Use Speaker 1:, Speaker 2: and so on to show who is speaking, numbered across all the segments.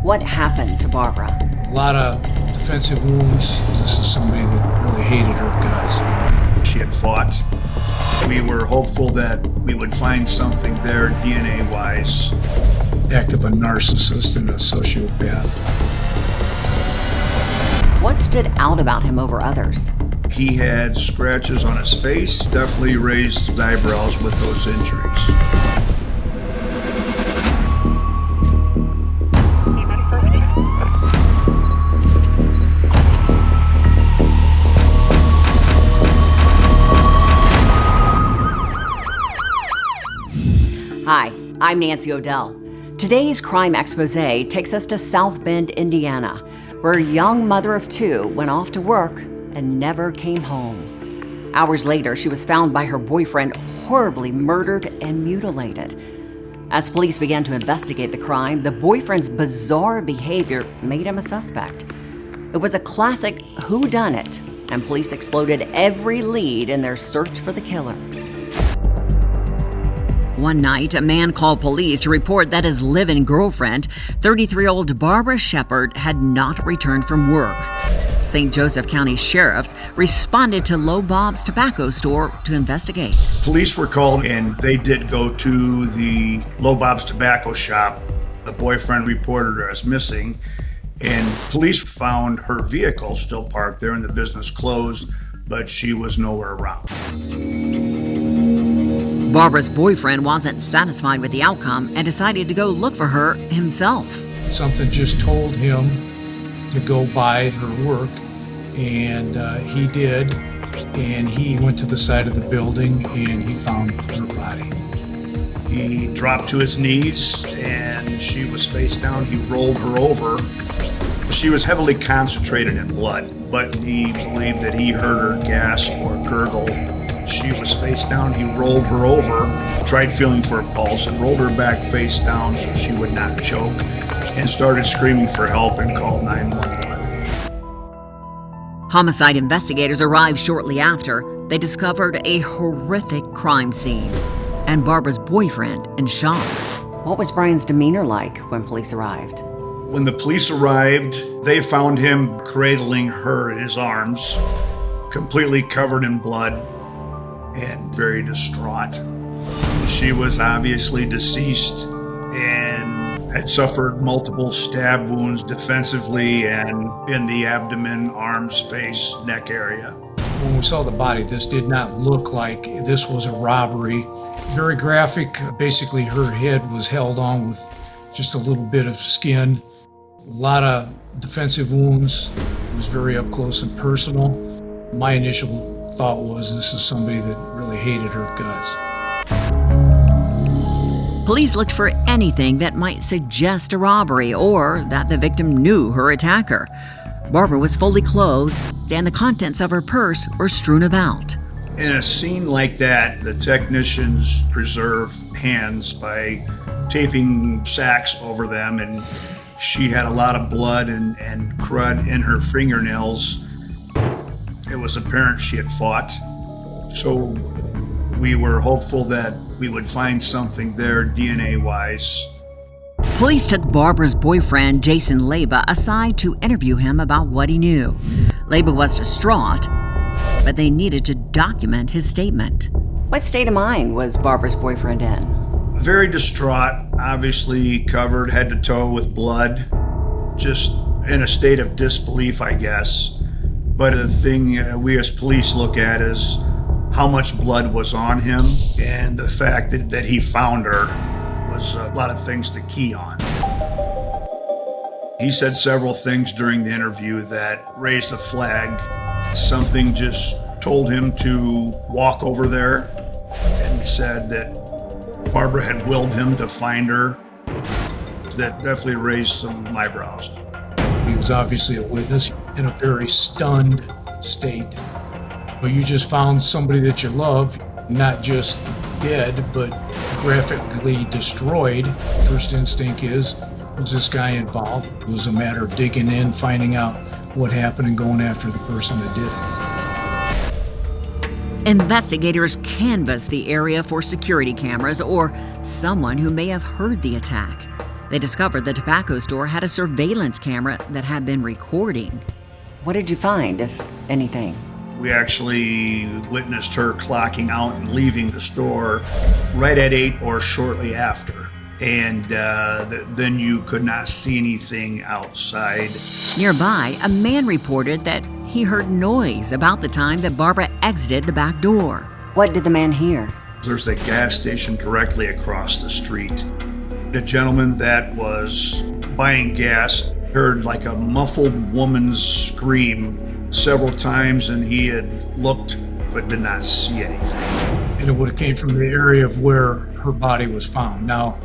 Speaker 1: What happened to Barbara?
Speaker 2: A lot of defensive wounds. This is somebody that really hated her guts.
Speaker 3: She had fought. We were hopeful that we would find something there DNA-wise.
Speaker 2: Act of a narcissist and a sociopath.
Speaker 1: What stood out about him over others?
Speaker 3: He had scratches on his face, definitely raised his eyebrows with those injuries.
Speaker 1: Hi, I'm Nancy O'Dell. Today's Crime Expose takes us to South Bend, Indiana, where a young mother of two went off to work and never came home. Hours later, she was found by her boyfriend horribly murdered and mutilated. As police began to investigate the crime, the boyfriend's bizarre behavior made him a suspect. It was a classic whodunit, and police exploded every lead in their search for the killer. One night, a man called police to report that his live-in girlfriend, 33-year-old Barbara Shepard, had not returned from work. St. Joseph County sheriffs responded to Low Bob's tobacco store to investigate.
Speaker 3: Police were called and they did go to the Low Bob's tobacco shop. The boyfriend reported her as missing, and police found her vehicle still parked there and the business closed, but she was nowhere around.
Speaker 1: Barbara's boyfriend wasn't satisfied with the outcome and decided to go look for her himself.
Speaker 2: Something just told him to go by her work, and he did. And he went to the side of the building and he found her body.
Speaker 3: He dropped to his knees and she was face down. He rolled her over. She was heavily concentrated in blood, but he believed that he heard her gasp or gurgle. She was face down. He rolled her over, tried feeling for a pulse, and rolled her back face down so she would not choke, and started screaming for help and called 911.
Speaker 1: Homicide investigators arrived shortly after. They discovered a horrific crime scene and Barbara's boyfriend in shock. What was Brian's demeanor like when police arrived?
Speaker 3: When the police arrived, they found him cradling her in his arms, completely covered in blood and very distraught. She was obviously deceased and had suffered multiple stab wounds defensively and in the abdomen, arms, face, neck area.
Speaker 2: When we saw the body, this did not look like this was a robbery. Very graphic. Basically, her head was held on with just a little bit of skin. A lot of defensive wounds. It was very up close and personal. My initial thought was this is somebody that really hated her guts.
Speaker 1: Police looked for anything that might suggest a robbery or that the victim knew her attacker. Barbara was fully clothed and the contents of her purse were strewn about.
Speaker 3: In a scene like that, the technicians preserve hands by taping sacks over them, and she had a lot of blood and crud in her fingernails. It was apparent she had fought, so we were hopeful that we would find something there DNA-wise.
Speaker 1: Police took Barbara's boyfriend, Jason Leba, aside to interview him about what he knew. Leba was distraught, but they needed to document his statement. What state of mind was Barbara's boyfriend in?
Speaker 3: Very distraught, obviously covered head to toe with blood, just in a state of disbelief, I guess. But the thing we as police look at is how much blood was on him, and the fact that he found her was a lot of things to key on. He said several things during the interview that raised a flag. Something just told him to walk over there, and said that Barbara had willed him to find her. That definitely raised some eyebrows.
Speaker 2: He was obviously a witness in a very stunned state. But you just found somebody that you love, not just dead, but graphically destroyed. First instinct is, was this guy involved? It was a matter of digging in, finding out what happened, and going after the person that did it.
Speaker 1: Investigators canvassed the area for security cameras or someone who may have heard the attack. They discovered the tobacco store had a surveillance camera that had been recording. What did you find, if anything?
Speaker 3: We actually witnessed her clocking out and leaving the store right at 8 or shortly after. And then you could not see anything outside.
Speaker 1: Nearby, a man reported that he heard noise about the time that Barbara exited the back door. What did the man hear?
Speaker 3: There's a gas station directly across the street. The gentleman that was buying gas heard like a muffled woman's scream several times, and he had looked but did not see anything.
Speaker 2: And it would have came from the area of where her body was found. Now,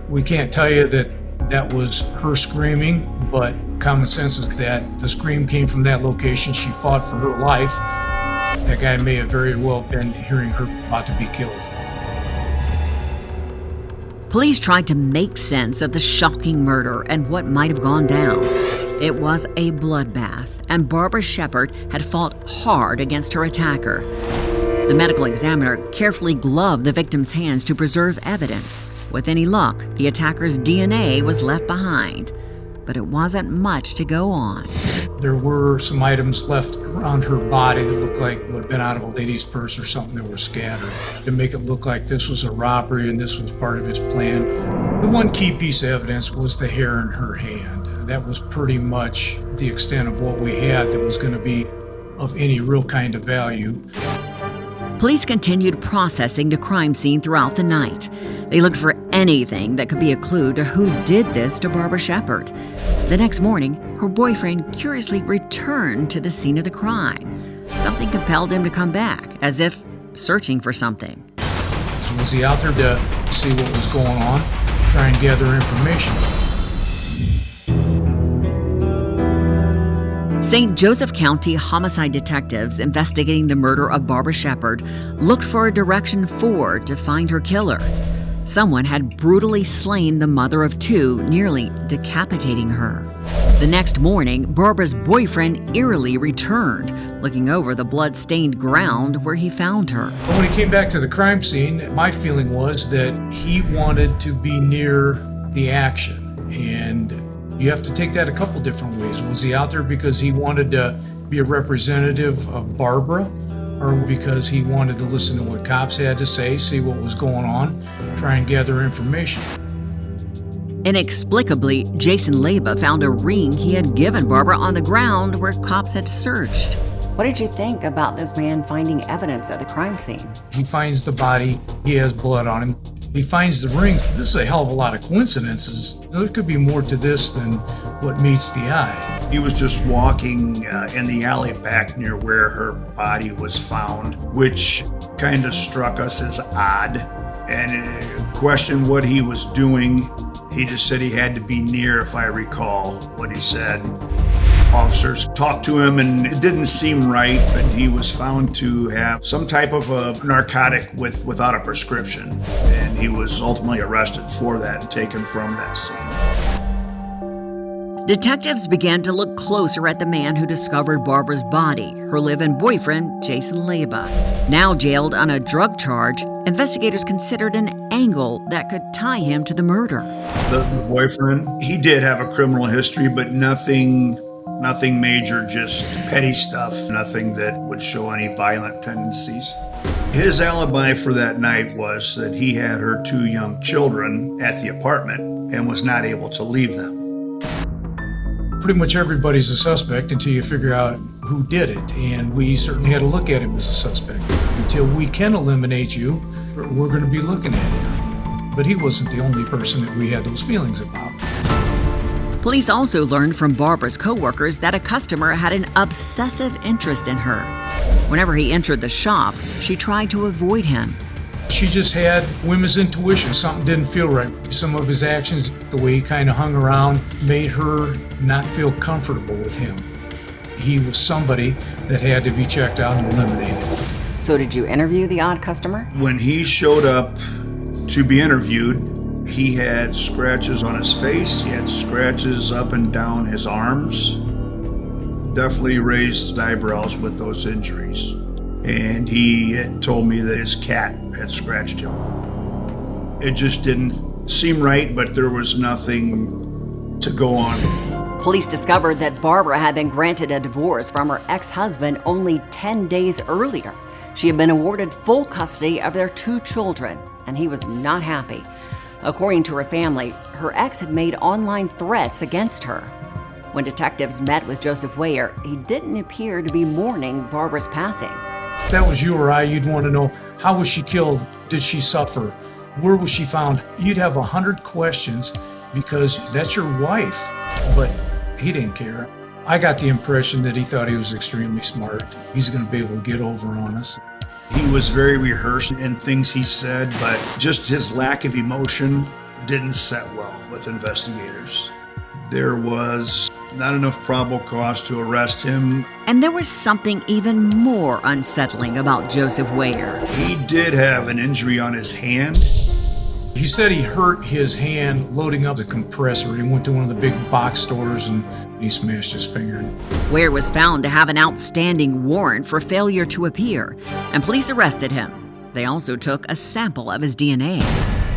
Speaker 2: we can't tell you that that was her screaming, but common sense is that the scream came from that location. She fought for her life. That guy may have very well been hearing her about to be killed.
Speaker 1: Police tried to make sense of the shocking murder and what might have gone down. It was a bloodbath, and Barbara Shepard had fought hard against her attacker. The medical examiner carefully gloved the victim's hands to preserve evidence. With any luck, the attacker's DNA was left behind, but it wasn't much to go on.
Speaker 2: There were some items left around her body that looked like would have been out of a lady's purse or something that were scattered to make it look like this was a robbery and this was part of his plan. The one key piece of evidence was the hair in her hand. That was pretty much the extent of what we had that was going to be of any real kind of value.
Speaker 1: Police continued processing the crime scene throughout the night. They looked for anything that could be a clue to who did this to Barbara Shepard. The next morning, her boyfriend curiously returned to the scene of the crime. Something compelled him to come back, as if searching for something.
Speaker 2: So was he out there to see what was going on, try and gather information?
Speaker 1: St. Joseph County homicide detectives investigating the murder of Barbara Shepard looked for a direction forward to find her killer. Someone had brutally slain the mother of two, nearly decapitating her. The next morning, Barbara's boyfriend eerily returned, looking over the blood-stained ground where he found her.
Speaker 2: But when he came back to the crime scene, my feeling was that he wanted to be near the action. And you have to take that a couple different ways. Was he out there because he wanted to be a representative of Barbara, or because he wanted to listen to what cops had to say, see what was going on, try and gather information?
Speaker 1: Inexplicably, Jason Leba found a ring he had given Barbara on the ground where cops had searched. What did you think about this man finding evidence at the crime scene?
Speaker 2: He finds the body, he has blood on him. He finds the ring. This is a hell of a lot of coincidences. There could be more to this than what meets the eye.
Speaker 3: He was just walking in the alley back near where her body was found, which kind of struck us as odd, and questioned what he was doing. He just said he had to be near, if I recall what he said. Officers talked to him, and it didn't seem right, but he was found to have some type of a narcotic without a prescription, and he was ultimately arrested for that and taken from that scene.
Speaker 1: Detectives began to look closer at the man who discovered Barbara's body, her live-in boyfriend, Jason Leba. Now jailed on a drug charge, investigators considered an angle that could tie him to the murder.
Speaker 3: The boyfriend, he did have a criminal history, but nothing major, just petty stuff, nothing that would show any violent tendencies. His alibi for that night was that he had her two young children at the apartment and was not able to leave them.
Speaker 2: Pretty much everybody's a suspect until you figure out who did it, and we certainly had to look at him as a suspect. Until we can eliminate you, we're going to be looking at you. But he wasn't the only person that we had those feelings about.
Speaker 1: Police also learned from Barbara's co-workers that a customer had an obsessive interest in her. Whenever he entered the shop, she tried to avoid him.
Speaker 2: She just had women's intuition. Something didn't feel right. Some of his actions, the way he kind of hung around, made her not feel comfortable with him. He was somebody that had to be checked out and eliminated.
Speaker 1: So did you interview the odd customer?
Speaker 3: When he showed up to be interviewed, he had scratches on his face. He had scratches up and down his arms. Definitely raised eyebrows with those injuries. And he had told me that his cat had scratched him. It just didn't seem right, but there was nothing to go on.
Speaker 1: Police discovered that Barbara had been granted a divorce from her ex-husband only 10 days earlier. She had been awarded full custody of their 2 children, and he was not happy. According to her family, her ex had made online threats against her. When detectives met with Joseph Weyer, he didn't appear to be mourning Barbara's passing.
Speaker 2: If that was you or I, you'd want to know, how was she killed? Did she suffer? Where was she found? You'd have 100 questions because that's your wife. But he didn't care. I got the impression that he thought he was extremely smart. He's going to be able to get over on us.
Speaker 3: He was very rehearsed in things he said, but just his lack of emotion didn't set well with investigators. There was not enough probable cause to arrest him.
Speaker 1: And there was something even more unsettling about Joseph Weyer.
Speaker 3: He did have an injury on his hand.
Speaker 2: He said he hurt his hand loading up the compressor. He went to one of the big box stores and he smashed his finger.
Speaker 1: Weyer was found to have an outstanding warrant for failure to appear, and police arrested him. They also took a sample of his DNA.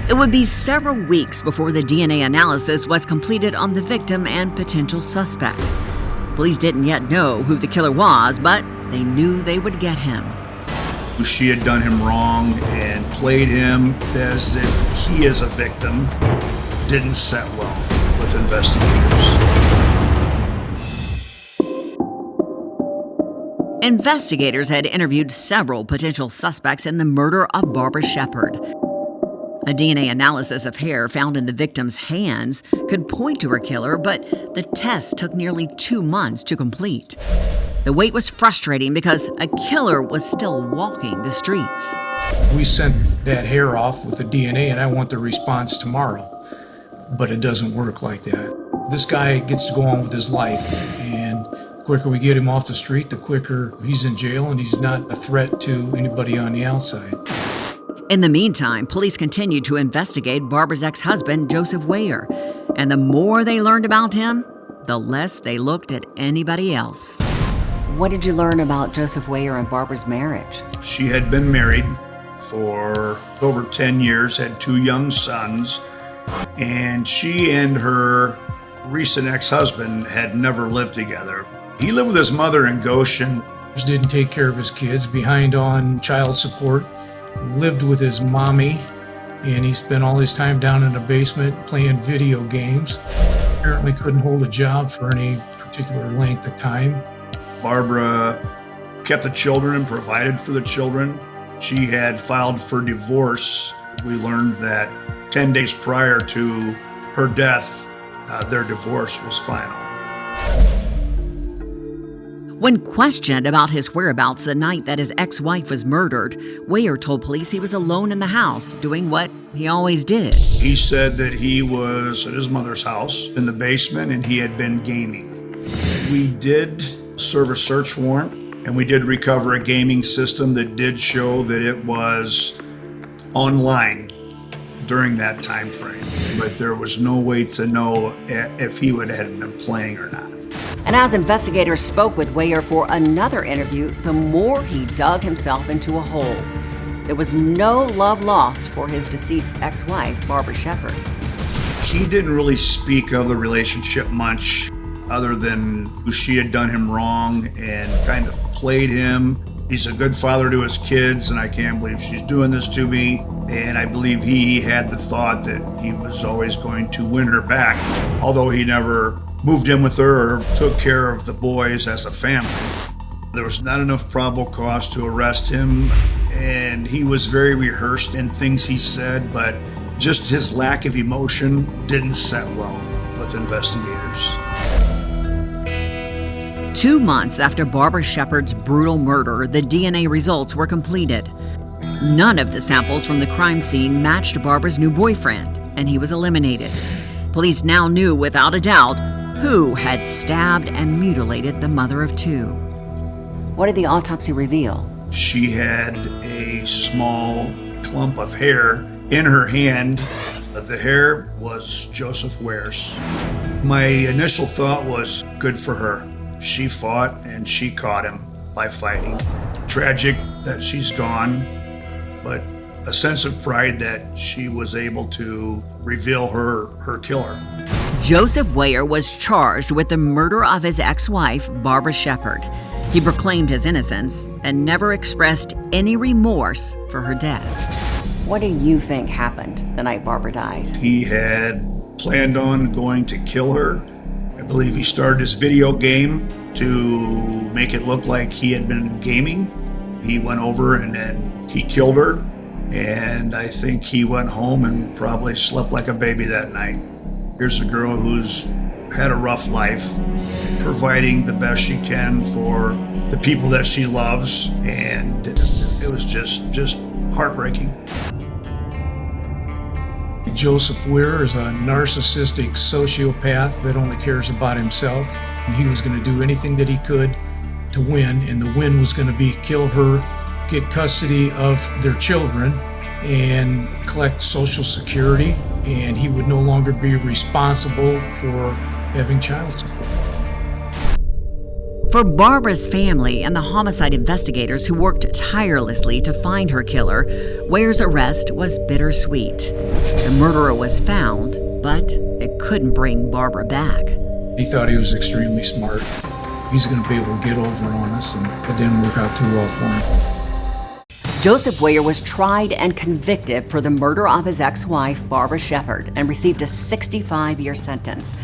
Speaker 1: It would be several weeks before the DNA analysis was completed on the victim and potential suspects. Police didn't yet know who the killer was, but they knew they would get him.
Speaker 3: She had done him wrong and played him as if he is a victim. Didn't set well with investigators.
Speaker 1: Investigators had interviewed several potential suspects in the murder of Barbara Shepard. A DNA analysis of hair found in the victim's hands could point to her killer, but the test took nearly 2 months to complete. The wait was frustrating because a killer was still walking the streets.
Speaker 2: We sent that hair off with the DNA and I want the response tomorrow. But it doesn't work like that. This guy gets to go on with his life, and the quicker we get him off the street, the quicker he's in jail and he's not a threat to anybody on the outside.
Speaker 1: In the meantime, police continued to investigate Barbara's ex-husband, Joseph Weyer. And the more they learned about him, the less they looked at anybody else. What did you learn about Joseph Weyer and Barbara's marriage?
Speaker 3: She had been married for over 10 years, had 2 young sons, and she and her recent ex-husband had never lived together. He lived with his mother in Goshen.
Speaker 2: Just didn't take care of his kids, behind on child support, lived with his mommy, and he spent all his time down in the basement playing video games. Apparently couldn't hold a job for any particular length of time.
Speaker 3: Barbara kept the children and provided for the children. She had filed for divorce. We learned that 10 days prior to her death, their divorce was final.
Speaker 1: When questioned about his whereabouts the night that his ex-wife was murdered, Weyer told police he was alone in the house, doing what he always did.
Speaker 3: He said that he was at his mother's house in the basement and he had been gaming. We did serve a search warrant and we did recover a gaming system that did show that it was online during that time frame, but there was no way to know if he would have been playing or not.
Speaker 1: And as investigators spoke with Weyer for another interview, the more he dug himself into a hole. There was no love lost for his deceased ex-wife, Barbara Shepard.
Speaker 3: He didn't really speak of the relationship much, other than she had done him wrong and kind of played him. He's a good father to his kids, and I can't believe she's doing this to me. And I believe he had the thought that he was always going to win her back, although he never moved in with her or took care of the boys as a family. There was not enough probable cause to arrest him, and he was very rehearsed in things he said, but just his lack of emotion didn't set well with investigators.
Speaker 1: 2 months after Barbara Shepard's brutal murder, the DNA results were completed. None of the samples from the crime scene matched Barbara's new boyfriend, and he was eliminated. Police now knew without a doubt who had stabbed and mutilated the mother of 2. What did the autopsy reveal?
Speaker 3: She had a small clump of hair in her hand. The hair was Joseph Weyer's. My initial thought was, good for her. She fought and she caught him by fighting. Tragic that she's gone, but a sense of pride that she was able to reveal her killer.
Speaker 1: Joseph Weyer was charged with the murder of his ex-wife, Barbara Shepard. He proclaimed his innocence and never expressed any remorse for her death. What do you think happened the night Barbara died?
Speaker 3: He had planned on going to kill her. I believe he started his video game to make it look like he had been gaming. He went over and then he killed her. And I think he went home and probably slept like a baby that night. Here's a girl who's had a rough life, providing the best she can for the people that she loves, and it was just heartbreaking.
Speaker 2: Joseph Weir is a narcissistic sociopath that only cares about himself. And he was going to do anything that he could to win, and the win was going to be kill her, get custody of their children, and collect Social Security, and he would no longer be responsible for having child support.
Speaker 1: For Barbara's family and the homicide investigators who worked tirelessly to find her killer, Weyer's arrest was bittersweet. The murderer was found, but it couldn't bring Barbara back.
Speaker 2: He thought he was extremely smart. He's going to be able to get over on us, and it didn't work out too well for him.
Speaker 1: Joseph Weyer was tried and convicted for the murder of his ex-wife, Barbara Shepard, and received a 65-year sentence.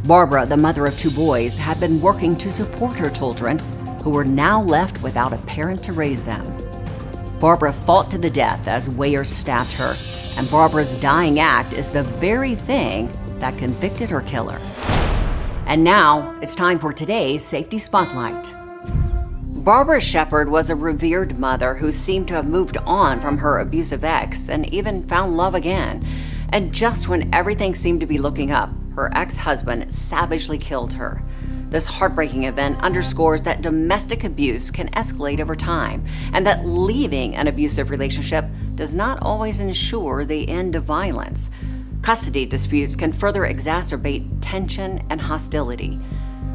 Speaker 1: Barbara, the mother of 2 boys, had been working to support her children, who were now left without a parent to raise them. Barbara fought to the death as Weyer stabbed her, and Barbara's dying act is the very thing that convicted her killer. And now, it's time for today's Safety Spotlight. Barbara Shepard was a revered mother who seemed to have moved on from her abusive ex and even found love again. And just when everything seemed to be looking up, her ex-husband savagely killed her. This heartbreaking event underscores that domestic abuse can escalate over time, and that leaving an abusive relationship does not always ensure the end of violence. Custody disputes can further exacerbate tension and hostility.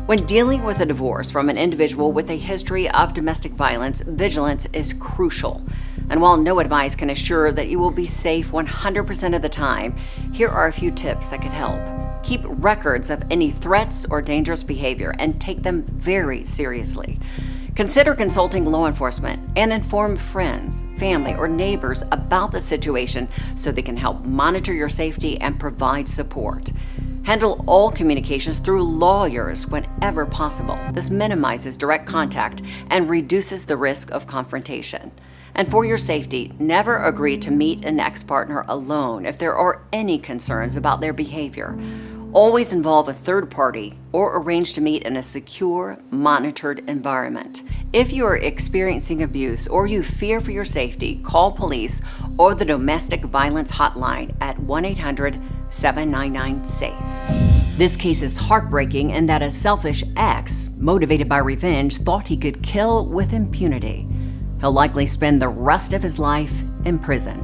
Speaker 1: When dealing with a divorce from an individual with a history of domestic violence, vigilance is crucial. And while no advice can assure that you will be safe 100% of the time, here are a few tips that could help. Keep records of any threats or dangerous behavior and take them very seriously. Consider consulting law enforcement and inform friends, family, or neighbors about the situation so they can help monitor your safety and provide support. Handle all communications through lawyers whenever possible. This minimizes direct contact and reduces the risk of confrontation. And for your safety, never agree to meet an ex-partner alone if there are any concerns about their behavior. Always involve a third party or arrange to meet in a secure, monitored environment. If you are experiencing abuse or you fear for your safety, call police or the domestic violence hotline at 1-800-799-SAFE. This case is heartbreaking in that a selfish ex, motivated by revenge, thought he could kill with impunity. He'll likely spend the rest of his life in prison.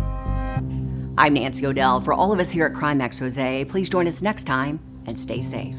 Speaker 1: I'm Nancy O'Dell. For all of us here at Crime Expose, please join us next time and stay safe.